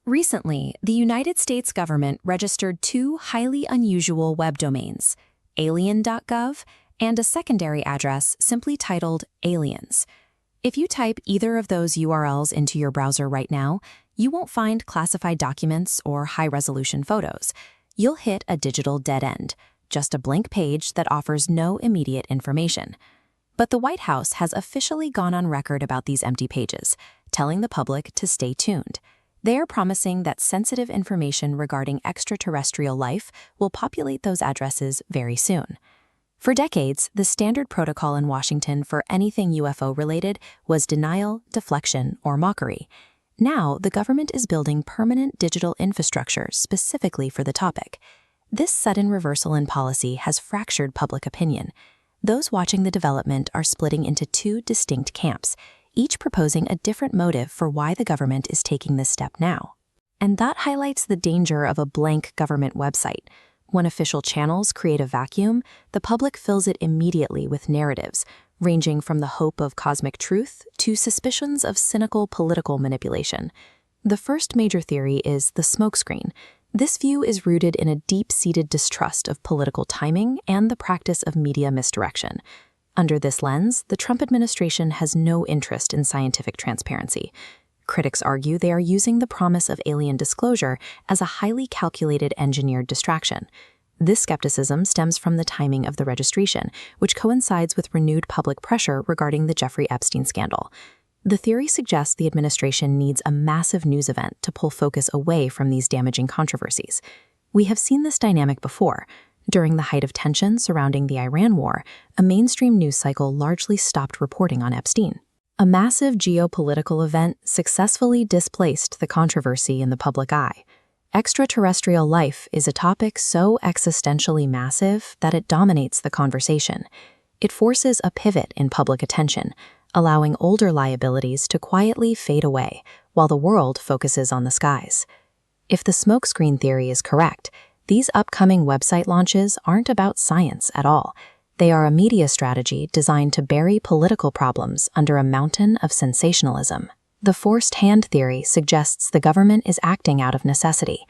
Recently, the United States government registered two highly unusual web domains, alien.gov and a secondary address simply titled Aliens. If you type either of those URLs into your browser right now, you won't find classified documents or high-resolution photos. You'll hit a digital dead end, just a blank page that offers no immediate information. But the White House has officially gone on record about these empty pages, telling the public to stay tuned. They are promising that sensitive information regarding extraterrestrial life will populate those addresses very soon. For decades, the standard protocol in Washington for anything UFO-related was denial, deflection, or mockery. Now, the government is building permanent digital infrastructure specifically for the topic. This sudden reversal in policy has fractured public opinion. Those watching the development are splitting into two distinct camps, each proposing a different motive for why the government is taking this step now. And that highlights the danger of a blank government website. When official channels create a vacuum, the public fills it immediately with narratives, ranging from the hope of cosmic truth to suspicions of cynical political manipulation. The first major theory is the smokescreen. This view is rooted in a deep-seated distrust of political timing and the practice of media misdirection. Under this lens, the Trump administration has no interest in scientific transparency. Critics argue they are using the promise of alien disclosure as a highly calculated engineered distraction. This skepticism stems from the timing of the registration, which coincides with renewed public pressure regarding the Jeffrey Epstein scandal. The theory suggests the administration needs a massive news event to pull focus away from these damaging controversies. We have seen this dynamic before. During the height of tension surrounding the Iran war, a mainstream news cycle largely stopped reporting on Epstein. A massive geopolitical event successfully displaced the controversy in the public eye. Extraterrestrial life is a topic so existentially massive that it dominates the conversation. It forces a pivot in public attention, allowing older liabilities to quietly fade away while the world focuses on the skies. If the smokescreen theory is correct, these upcoming website launches aren't about science at all. They are a media strategy designed to bury political problems under a mountain of sensationalism. The forced hand theory suggests the government is acting out of necessity.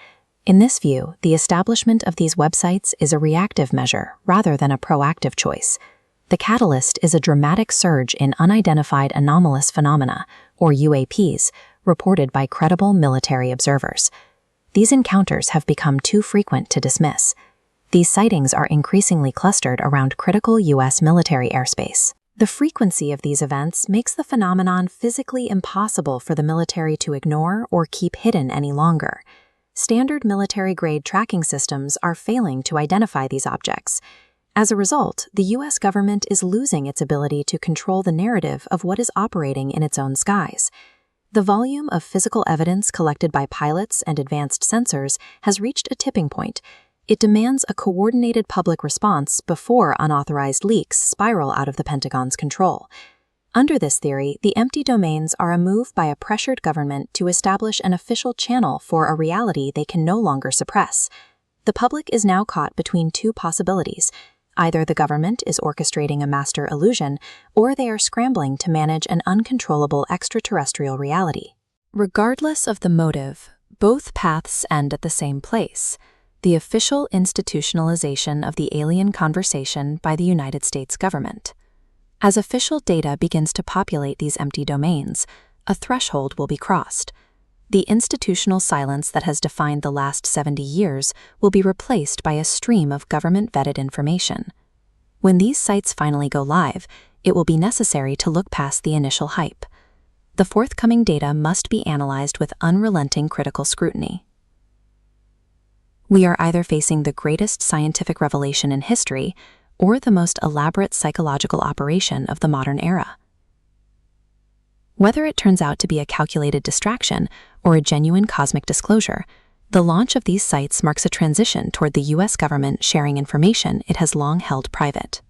In this view, the establishment of these websites is a reactive measure rather than a proactive choice. The catalyst is a dramatic surge in unidentified anomalous phenomena, or UAPs, reported by credible military observers. These encounters have become too frequent to dismiss. These sightings are increasingly clustered around critical U.S. military airspace. The frequency of these events makes the phenomenon physically impossible for the military to ignore or keep hidden any longer. Standard military-grade tracking systems are failing to identify these objects. As a result, the U.S. government is losing its ability to control the narrative of what is operating in its own skies. The volume of physical evidence collected by pilots and advanced sensors has reached a tipping point. It demands a coordinated public response before unauthorized leaks spiral out of the Pentagon's control. Under this theory, the empty domains are a move by a pressured government to establish an official channel for a reality they can no longer suppress. The public is now caught between two possibilities. Either the government is orchestrating a master illusion, or they are scrambling to manage an uncontrollable extraterrestrial reality. Regardless of the motive, both paths end at the same place: the official institutionalization of the alien conversation by the United States government. As official data begins to populate these empty domains, a threshold will be crossed. The institutional silence that has defined the last 70 years will be replaced by a stream of government-vetted information. When these sites finally go live, it will be necessary to look past the initial hype. The forthcoming data must be analyzed with unrelenting critical scrutiny. We are either facing the greatest scientific revelation in history or the most elaborate psychological operation of the modern era. Whether it turns out to be a calculated distraction or a genuine cosmic disclosure, the launch of these sites marks a transition toward the U.S. government sharing information it has long held private.